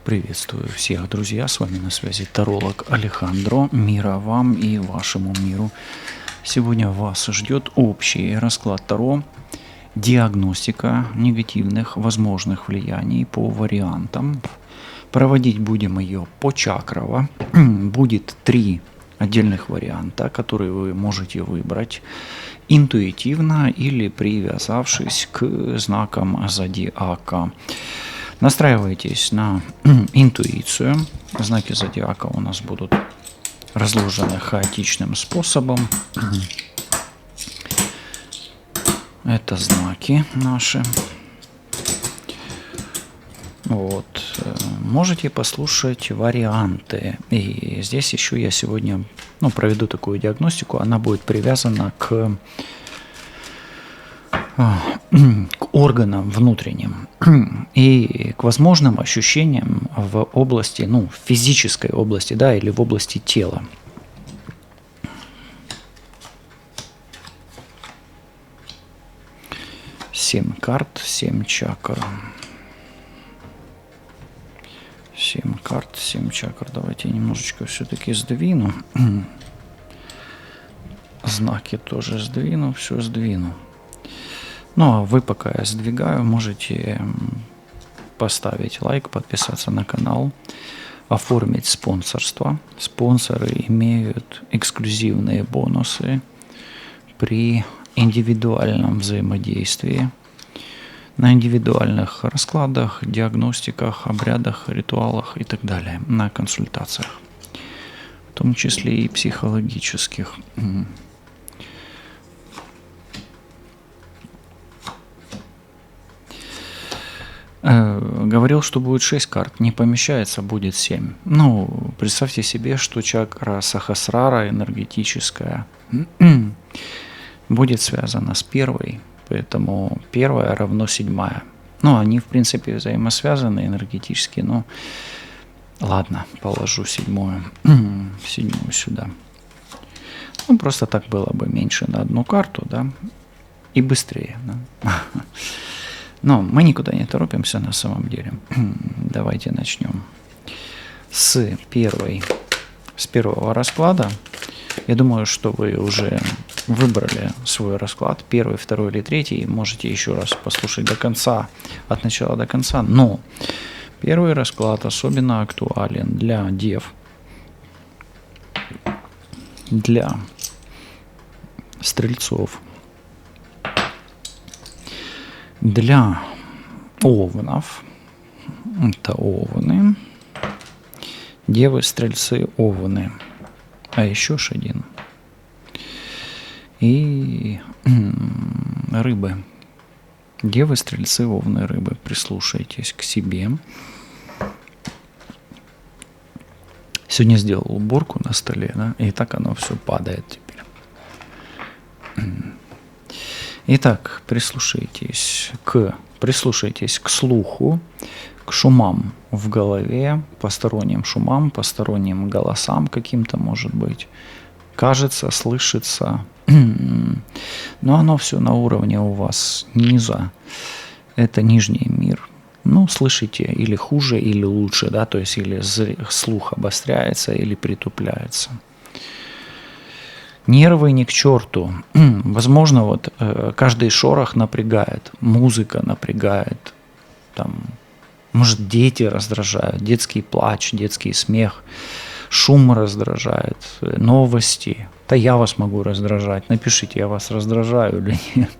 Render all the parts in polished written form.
Приветствую всех, друзья! С вами на связи таролог Алехандро. Мира вам и вашему миру. Сегодня вас ждет общий расклад Таро, диагностика негативных возможных влияний по вариантам. Проводить будем ее почакраво. Будет 3 отдельных варианта, которые вы можете выбрать интуитивно или привязавшись к знакам зодиака. Настраивайтесь на интуицию. Знаки зодиака у нас будут разложены хаотичным способом. Это знаки наши. Вот. Можете послушать варианты. И здесь еще я сегодня проведу такую диагностику. Она будет привязана к органам внутренним и к возможным ощущениям в области, в физической области, да, или в области тела. Семь карт, 7 чакр. 7 карт, 7 чакр. Давайте я немножечко все-таки сдвину. Знаки тоже сдвину, все сдвину. Ну, а вы, пока я сдвигаю, можете поставить лайк, подписаться на канал, оформить спонсорство. Спонсоры имеют эксклюзивные бонусы при индивидуальном взаимодействии, на индивидуальных раскладах, диагностиках, обрядах, ритуалах и так далее, на консультациях, в том числе и психологических. Говорил, что будет 6 карт, не помещается, будет 7. Представьте себе, что чакра Сахасрара энергетическая будет связана с первой, поэтому первая равно 7. Они, в принципе, взаимосвязаны энергетически, но ладно, положу 7 сюда. Просто так было бы меньше на одну карту, да, и быстрее, да. Но мы никуда не торопимся на самом деле. Давайте начнем с первого расклада. Я думаю, что вы уже выбрали свой расклад, 1, 2 или 3, можете еще раз послушать до конца, от начала до конца. Но первый расклад особенно актуален для дев, для стрельцов, для овнов, это овны, девы, стрельцы, овны, а еще один, и рыбы, девы, стрельцы, овны, рыбы. Прислушайтесь к себе. Сегодня сделал уборку на столе, да, и так оно все падает теперь. Итак, прислушайтесь к слуху, к шумам в голове, посторонним шумам, посторонним голосам каким-то, может быть. Кажется, слышится, но оно все на уровне у вас низа. Это нижний мир. Слышите или хуже, или лучше, да, то есть или слух обостряется, или притупляется. Нервы ни к черту. Возможно, каждый шорох напрягает, музыка напрягает, может, дети раздражают, детский плач, детский смех, шум раздражает, новости. Да я вас могу раздражать, напишите, я вас раздражаю или нет.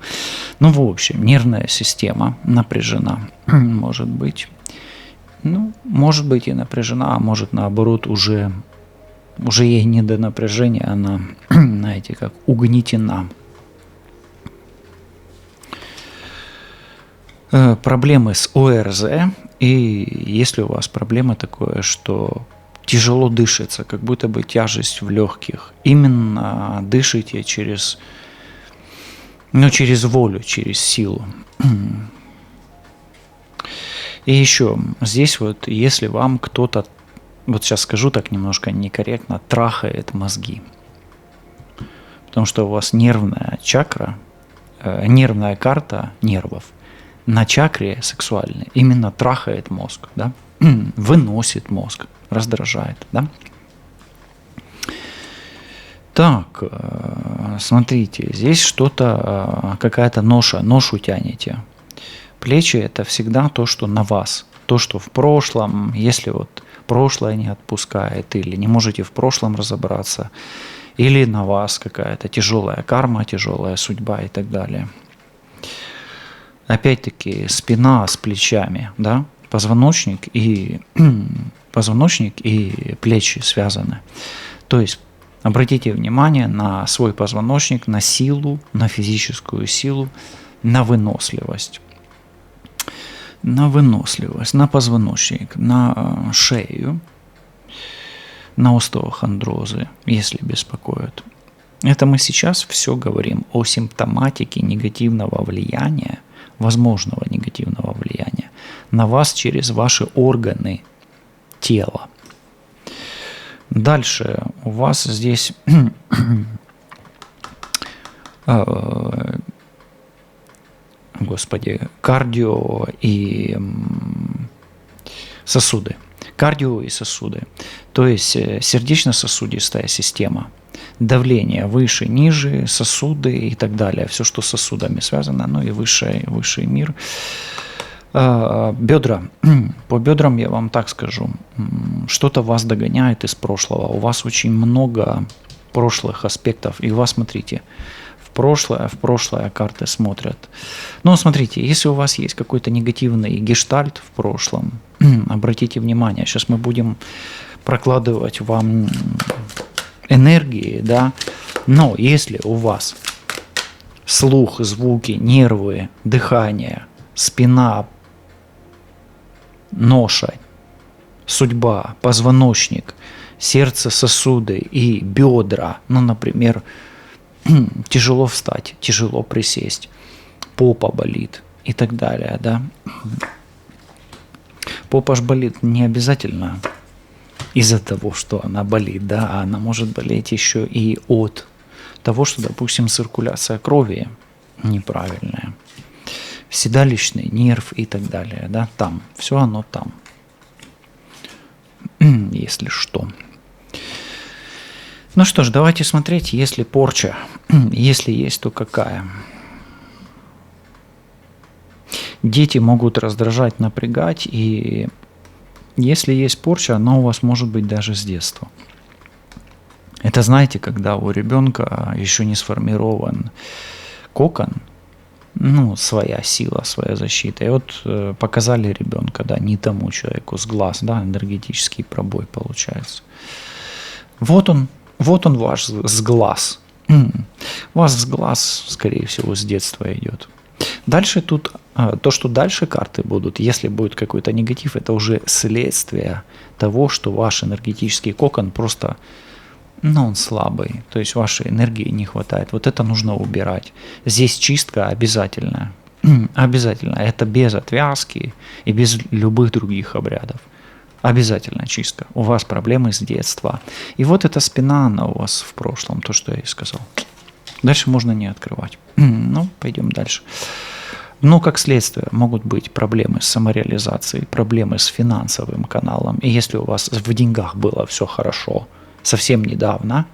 В общем, нервная система напряжена, может быть. Может быть и напряжена, а может, наоборот, уже ей не до напряжения, она, знаете, как угнетена. Проблемы с ОРЗ, и если у вас проблема такое, что тяжело дышится, как будто бы тяжесть в легких, именно дышите через волю, через силу. И еще здесь если вам кто-то, сейчас скажу так немножко некорректно, трахает мозги. Потому что у вас нервная чакра, нервная карта нервов на чакре сексуальной именно трахает мозг, да? выносит мозг, раздражает, да? Так, смотрите, здесь что-то, какая-то ношу тянете. Плечи – это всегда то, что на вас, то, что в прошлом, если вот прошлое не отпускает, или не можете в прошлом разобраться, или на вас какая-то тяжелая карма, тяжелая судьба и так далее. Опять-таки, спина с плечами, да, позвоночник и плечи связаны. То есть обратите внимание на свой позвоночник, на силу, на физическую силу, на выносливость. На позвоночник, на шею, на остеохондрозы, если беспокоят. Это мы сейчас все говорим о симптоматике негативного влияния, возможного негативного влияния на вас через ваши органы тела. Дальше у вас здесь кардио и сосуды. Кардио и сосуды. То есть сердечно-сосудистая система. Давление выше, ниже, сосуды и так далее. Все, что с сосудами связано, ну и высший мир. Бедра. По бедрам я вам так скажу. Что-то вас догоняет из прошлого. У вас очень много прошлых аспектов. И у вас, смотрите, в прошлое карты смотрят. Но смотрите, если у вас есть какой-то негативный гештальт в прошлом, обратите внимание, сейчас мы будем прокладывать вам энергии, да, но если у вас слух, звуки, нервы, дыхание, спина, ноша, судьба, позвоночник, сердце, сосуды и бедра, ну, например, тяжело встать, тяжело присесть, попа болит и так далее, да. Попа ж болит не обязательно из-за того, что она болит, да, а она может болеть еще и от того, что, допустим, циркуляция крови неправильная, седалищный нерв и так далее, да, там, все оно там, если что. Ну что ж, давайте смотреть, если порча, если есть, то какая. Дети могут раздражать, напрягать, и если есть порча, она у вас может быть даже с детства. Это, знаете, когда у ребенка еще не сформирован кокон, ну, своя сила, своя защита. И вот показали ребенка, да, не тому человеку с глаз, да, энергетический пробой получается. Вот он ваш с глаз. У вас с глаз, скорее всего, с детства идет. Дальше тут, то, что дальше карты будут, если будет какой-то негатив, это уже следствие того, что ваш энергетический кокон просто, ну, он слабый, то есть вашей энергии не хватает. Вот это нужно убирать. Здесь чистка обязательная. Обязательно. Это без отвязки и без любых других обрядов. Обязательно чистка. У вас проблемы с детства. И вот эта спина, она у вас в прошлом, то, что я и сказал. Дальше можно не открывать. Ну, пойдем дальше. Но как следствие могут быть проблемы с самореализацией, проблемы с финансовым каналом. И если у вас в деньгах было все хорошо совсем недавно,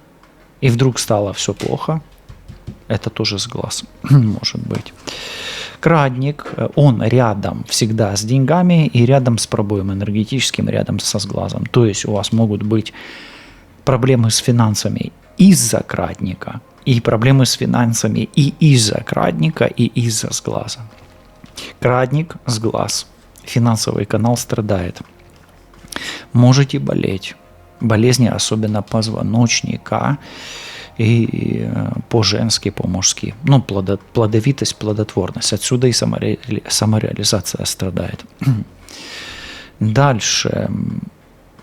и вдруг стало все плохо, это тоже с глаз может быть. Крадник, он рядом всегда с деньгами и рядом с пробоем энергетическим, рядом со сглазом. То есть у вас могут быть проблемы с финансами из-за крадника, и проблемы с финансами и из-за крадника, и из-за сглаза. Крадник, сглаз, финансовый канал страдает. Можете болеть. Болезни, особенно позвоночника, и по-женски, по-мужски. Ну, плодовитость, плодотворность. Отсюда и самореализация страдает. Дальше.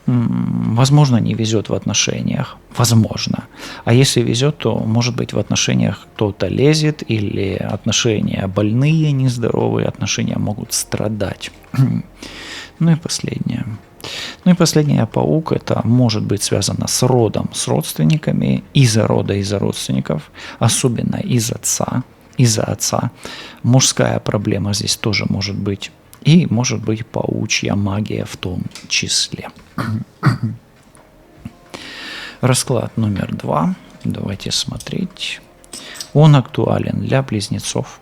Возможно, не везет в отношениях. Возможно. А если везет, то, может быть, в отношениях кто-то лезет, или отношения больные, нездоровые, отношения могут страдать. Ну и последнее. Ну и последняя паук, это может быть связано с родом, с родственниками, из-за рода, из-за родственников, особенно из-за отца. Мужская проблема здесь тоже может быть И, может быть, паучья магия в том числе. Расклад номер 2. Давайте смотреть. Он актуален для близнецов.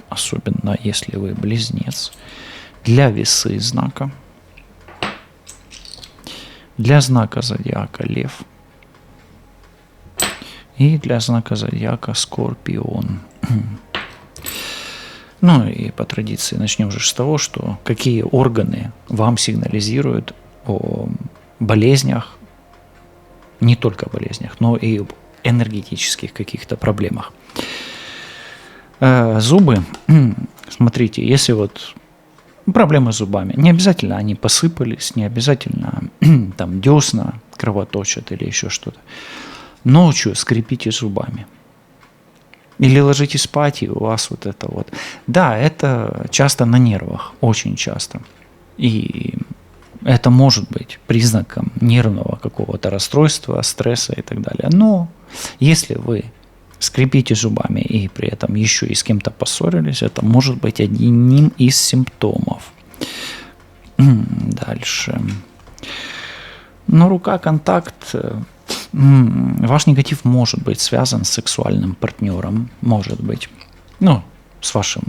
Особенно если вы близнец. Для весы знака. Для знака зодиака Лев. И для знака зодиака Скорпион. Ну и по традиции начнем же с того, что какие органы вам сигнализируют о болезнях, не только болезнях, но и об энергетических каких-то проблемах. Зубы, смотрите, если вот проблемы с зубами, не обязательно они посыпались, не обязательно там десна кровоточат или еще что-то. Ночью скрипите зубами. Или ложитесь спать, и у вас вот это вот. Да, это часто на нервах, очень часто. И это может быть признаком нервного какого-то расстройства, стресса и так далее. Но если вы скрипите зубами и при этом еще и с кем-то поссорились, это может быть одним из симптомов. Дальше. Но рука, контакт. Ваш негатив может быть связан с сексуальным партнером, может быть, с вашим.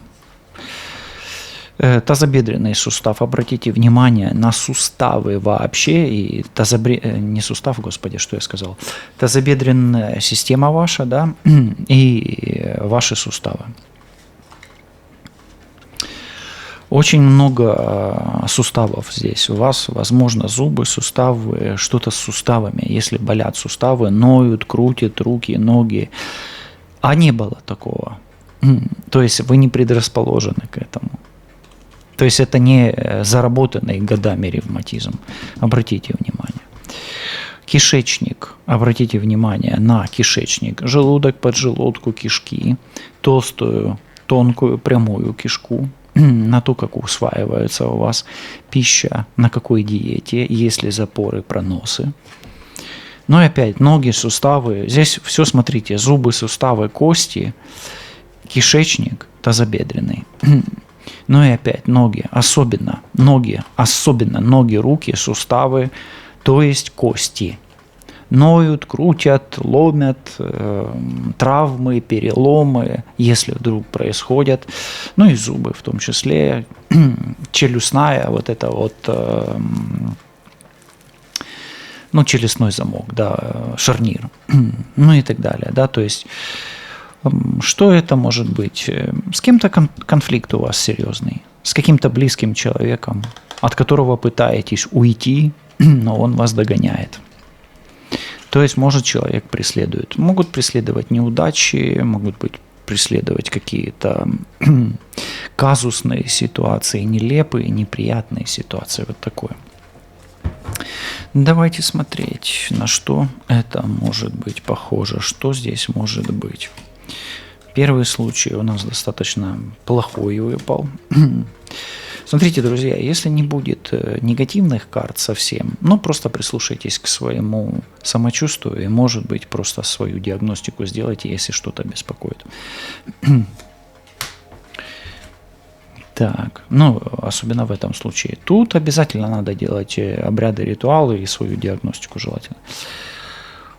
Тазобедренный сустав, обратите внимание на суставы вообще, и не сустав, господи, что я сказал, тазобедренная система ваша, да, и ваши суставы. Очень много суставов здесь. У вас, возможно, зубы, суставы, что-то с суставами. Если болят суставы, ноют, крутят руки, ноги. А не было такого. То есть вы не предрасположены к этому. То есть это не заработанный годами ревматизм. Обратите внимание. Кишечник. Обратите внимание на кишечник. Желудок, поджелудку, кишки. Толстую, тонкую, прямую кишку. На то, как усваивается у вас пища, на какой диете, есть ли запоры, проносы. Ну и опять ноги, суставы. Здесь все, смотрите, зубы, суставы, кости, кишечник, тазобедренный. Ну и опять ноги, особенно ноги, руки, суставы, то есть кости. Ноют, крутят, ломят, травмы, переломы, если вдруг происходят. Ну и зубы в том числе, челюстная, вот это вот, челюстной замок, да, шарнир, ну и так далее, да, то есть что это может быть? С кем-то конфликт у вас серьезный, с каким-то близким человеком, от которого пытаетесь уйти, но он вас догоняет. То есть, может, человек преследует. Могут преследовать неудачи, могут быть преследовать какие-то казусные ситуации, нелепые, неприятные ситуации. Вот такое. Давайте смотреть, на что это может быть похоже, что здесь может быть. Первый случай у нас достаточно плохой выпал. Смотрите, друзья, если не будет негативных карт совсем, просто прислушайтесь к своему самочувствию и, может быть, просто свою диагностику сделайте, если что-то беспокоит. Так, особенно в этом случае. Тут обязательно надо делать обряды, ритуалы и свою диагностику желательно.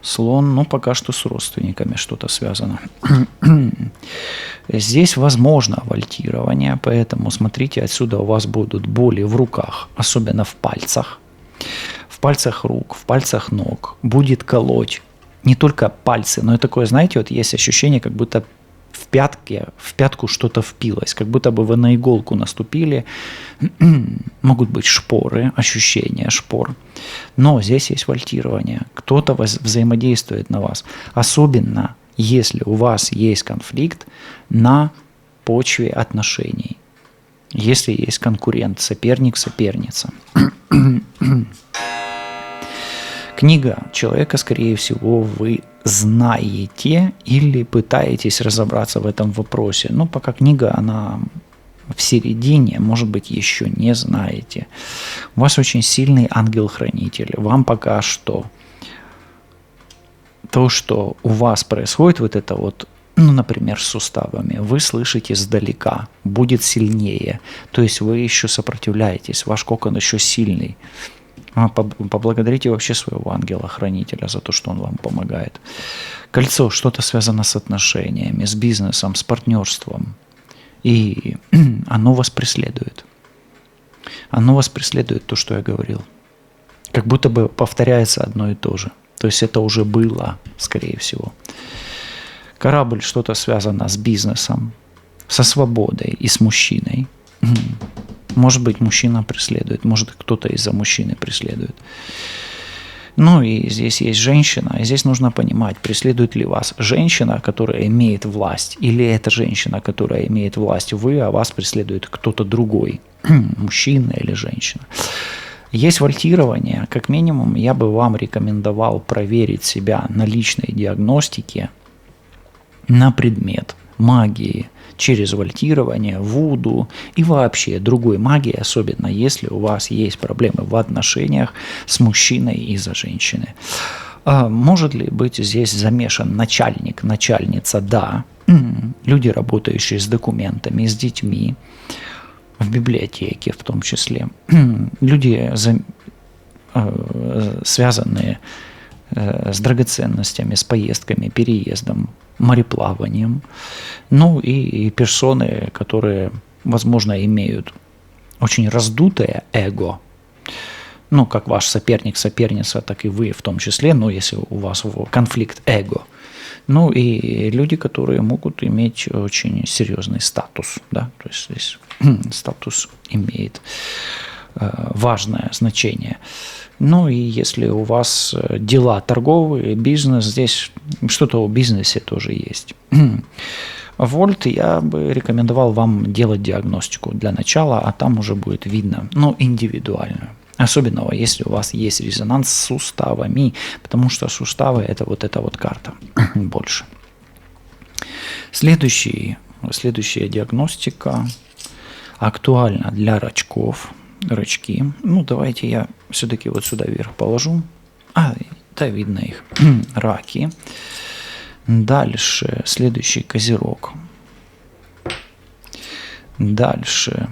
Слон, пока что с родственниками что-то связано. Здесь возможно вольтирование, поэтому смотрите, отсюда у вас будут боли в руках, особенно в пальцах рук, в пальцах ног. Будет колоть не только пальцы, но и такое, знаете, вот есть ощущение, как будто в пятку что-то впилось, как будто бы вы на иголку наступили. Могут быть шпоры, ощущения шпор. Но здесь есть вольтирование. Кто-то взаимодействует на вас. Особенно, если у вас есть конфликт на почве отношений. Если есть конкурент, соперник, соперница. Книга человека, скорее всего, вы знаете или пытаетесь разобраться в этом вопросе. Но пока книга, она в середине, может быть, еще не знаете. У вас очень сильный ангел-хранитель. Вам пока что то, что у вас происходит, вот это вот ну, например, с суставами, вы слышите сдалека, будет сильнее, то есть вы еще сопротивляетесь, ваш кокон еще сильный. Поблагодарите вообще своего ангела-хранителя за то, что он вам помогает. Кольцо, что-то связано с отношениями, с бизнесом, с партнерством. И оно вас преследует. Оно вас преследует, то, что я говорил. Как будто бы повторяется одно и то же. То есть это уже было, скорее всего. Корабль, что-то связано с бизнесом, со свободой и с мужчиной. Может быть, мужчина преследует, может, кто-то из-за мужчины преследует. Ну и здесь есть женщина, и здесь нужно понимать, преследует ли вас женщина, которая имеет власть, или это женщина, которая имеет власть, вы, а вас преследует кто-то другой, мужчина или женщина. Есть вольтирование, как минимум я бы вам рекомендовал проверить себя на личной диагностике на предмет магии, через вольтирование, вуду и вообще другой магии, особенно если у вас есть проблемы в отношениях с мужчиной из-за женщины. Может ли быть здесь замешан начальник, начальница? Да. Люди, работающие с документами, с детьми, в библиотеке в том числе. Люди, связанные с драгоценностями, с поездками, переездом, мореплаванием. Ну и персоны, которые, возможно, имеют очень раздутое эго. Ну, как ваш соперник, соперница, так и вы в том числе, но если у вас конфликт эго. Ну и люди, которые могут иметь очень серьезный статус. Да? То есть здесь статус имеет важное значение. Ну и если у вас дела торговые, бизнес, здесь что-то о бизнесе тоже есть. Вольт, я бы рекомендовал вам делать диагностику для начала, а там уже будет видно, но индивидуальную. Особенно если у вас есть резонанс с суставами, потому что суставы – это вот эта вот карта больше. Следующая диагностика актуальна для рачков. Рачки. Ну, давайте я все-таки вот сюда вверх положу. Да, видно их. Раки. Дальше следующий козерог. Дальше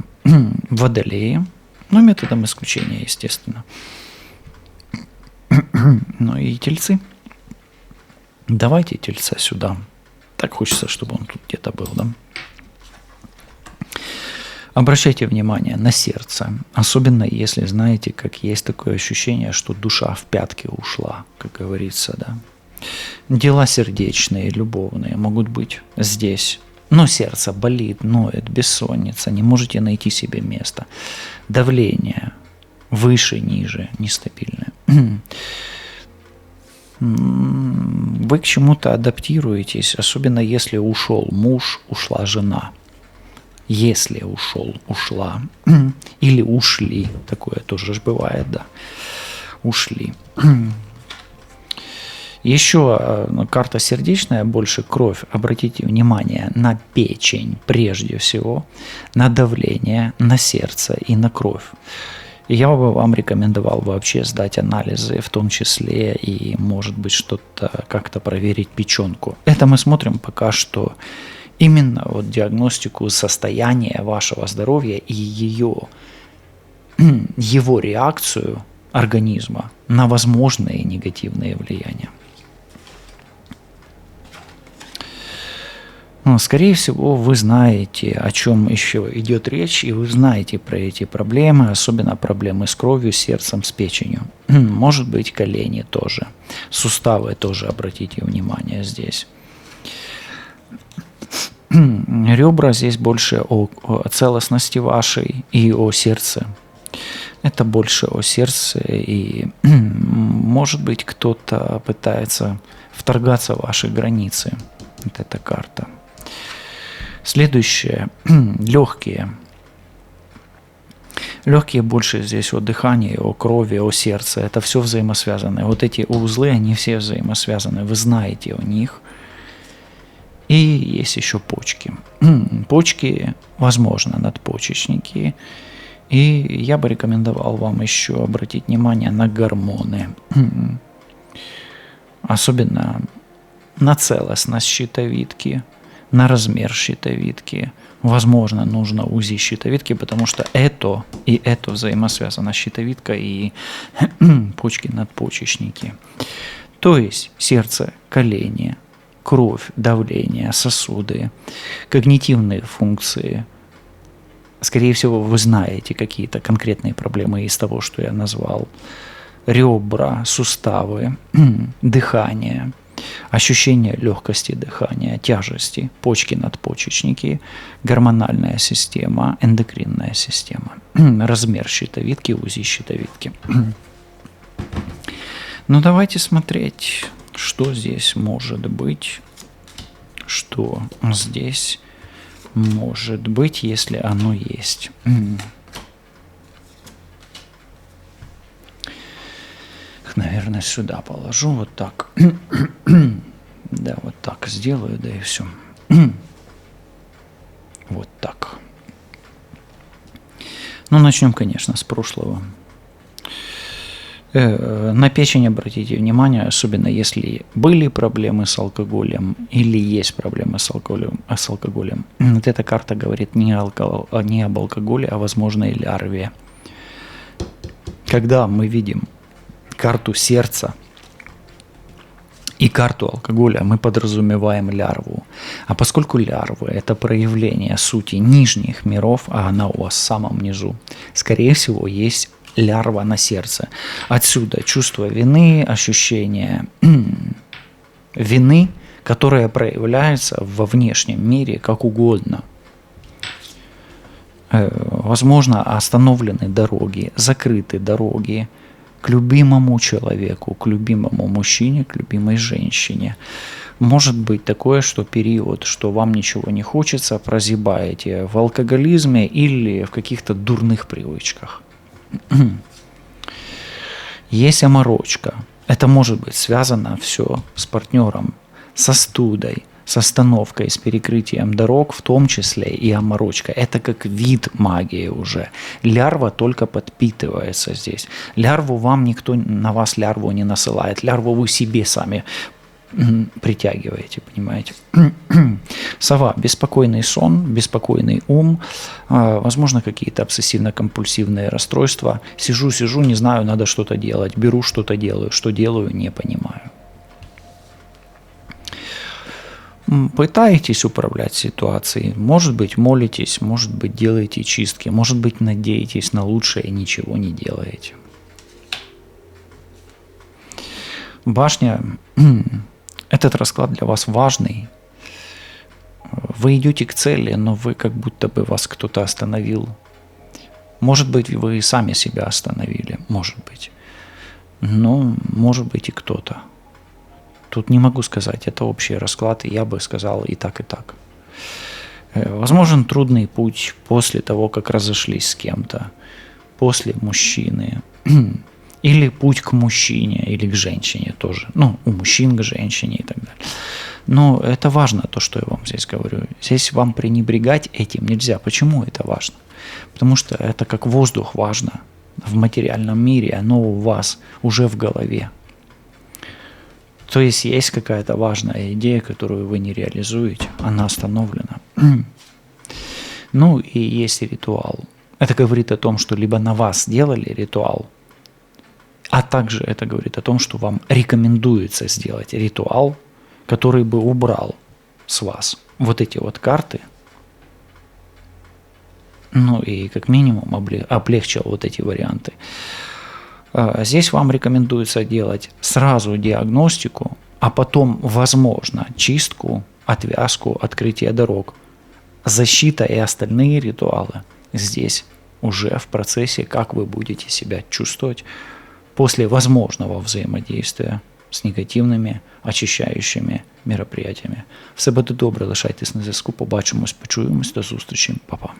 водолеи. Ну, методом исключения, естественно. Ну и тельцы. Давайте тельца сюда. Так хочется, чтобы он тут где-то был, да? Обращайте внимание на сердце, особенно если знаете, как есть такое ощущение, что душа в пятки ушла, как говорится, да. Дела сердечные, любовные могут быть здесь, но сердце болит, ноет, бессонница, не можете найти себе места. Давление выше, ниже, нестабильное. Вы к чему-то адаптируетесь, особенно если ушел муж, ушла жена. Если ушел, ушла, или ушли, такое тоже бывает, да, ушли. Еще карта сердечная, больше кровь. Обратите внимание на печень прежде всего, на давление, на сердце и на кровь. Я бы вам рекомендовал вообще сдать анализы, в том числе и, может быть, что-то как-то проверить печенку. Это мы смотрим пока что именно вот диагностику состояния вашего здоровья и его реакцию организма на возможные негативные влияния. Ну, скорее всего, вы знаете, о чем еще идет речь, и вы знаете про эти проблемы, особенно проблемы с кровью, сердцем, с печенью. Может быть, колени тоже, суставы тоже, обратите внимание здесь. Ребра здесь больше о целостности вашей и о сердце. Это больше о сердце, и, может быть, кто-то пытается вторгаться в ваши границы. Вот эта карта. Следующее. Легкие. Легкие больше здесь о дыхании, о крови, о сердце. Это все взаимосвязано. Вот эти узлы, они все взаимосвязаны. Вы знаете о них. И есть еще почки. Почки, возможно, надпочечники. И я бы рекомендовал вам еще обратить внимание на гормоны. Особенно на целостность щитовидки, на размер щитовидки. Возможно, нужно УЗИ щитовидки, потому что это взаимосвязано, щитовидка и почки, надпочечники. То есть сердце, колени, кровь, давление, сосуды, когнитивные функции. Скорее всего, вы знаете какие-то конкретные проблемы из того, что я назвал. Ребра, суставы, дыхание, ощущение легкости дыхания, тяжести, почки, надпочечники, гормональная система, эндокринная система, размер щитовидки, УЗИ щитовидки. Ну, давайте смотреть, что здесь может быть, если оно есть. Наверное, сюда положу, вот так. Да, вот так сделаю, да и все. Вот так. Ну, начнем, конечно, с прошлого. На печень обратите внимание, особенно если были проблемы с алкоголем или есть проблемы с алкоголем. Вот эта карта говорит не об алкоголе, а возможной лярве. Когда мы видим карту сердца и карту алкоголя, мы подразумеваем лярву. А поскольку лярвы – это проявление сути нижних миров, а она у вас в самом низу, скорее всего, есть лярва на сердце. Отсюда чувство вины, ощущение вины, которое проявляется во внешнем мире как угодно. Возможно, остановлены дороги, закрыты дороги к любимому человеку, к любимому мужчине, к любимой женщине. Может быть такое, что период, что вам ничего не хочется, прозябаете в алкоголизме или в каких-то дурных привычках. Есть оморочка. Это может быть связано все с партнером, со студой, с остановкой, с перекрытием дорог, в том числе и оморочка. Это как вид магии уже. Лярва только подпитывается здесь. Лярву вам никто, на вас лярву не насылает. Лярву вы себе сами притягиваете, понимаете? Сова, беспокойный сон, беспокойный ум, возможно, какие-то обсессивно-компульсивные расстройства. Сижу, не знаю, надо что-то делать, беру, что-то делаю, что делаю, не понимаю. Пытаетесь управлять ситуацией, может быть, молитесь, может быть, делаете чистки, может быть, надеетесь на лучшее и ничего не делаете. Башня. Этот расклад для вас важный. Вы идете к цели, но вы как будто бы вас кто-то остановил. Может быть, вы сами себя остановили, может быть. Но может быть и кто-то. Тут не могу сказать, это общий расклад, и я бы сказал и так, и так. Возможен трудный путь после того, как разошлись с кем-то, после мужчины. Или путь к мужчине, или к женщине тоже. Ну, у мужчин к женщине и так далее. Но это важно, то, что я вам здесь говорю. Здесь вам пренебрегать этим нельзя. Почему это важно? Потому что это как воздух важно в материальном мире, оно у вас уже в голове. То есть есть какая-то важная идея, которую вы не реализуете, она остановлена. Ну и есть ритуал. Это говорит о том, что либо на вас делали ритуал, а также это говорит о том, что вам рекомендуется сделать ритуал, который бы убрал с вас вот эти вот карты, ну и как минимум облегчил вот эти варианты. Здесь вам рекомендуется делать сразу диагностику, а потом, возможно, чистку, отвязку, открытие дорог. Защита и остальные ритуалы здесь уже в процессе, как вы будете себя чувствовать после возможного взаимодействия з негативними очищаючими мероприятиями. Все буде добре, лишайтесь на зв'язку, побачимось, почуємось, до зустрічі, па-па.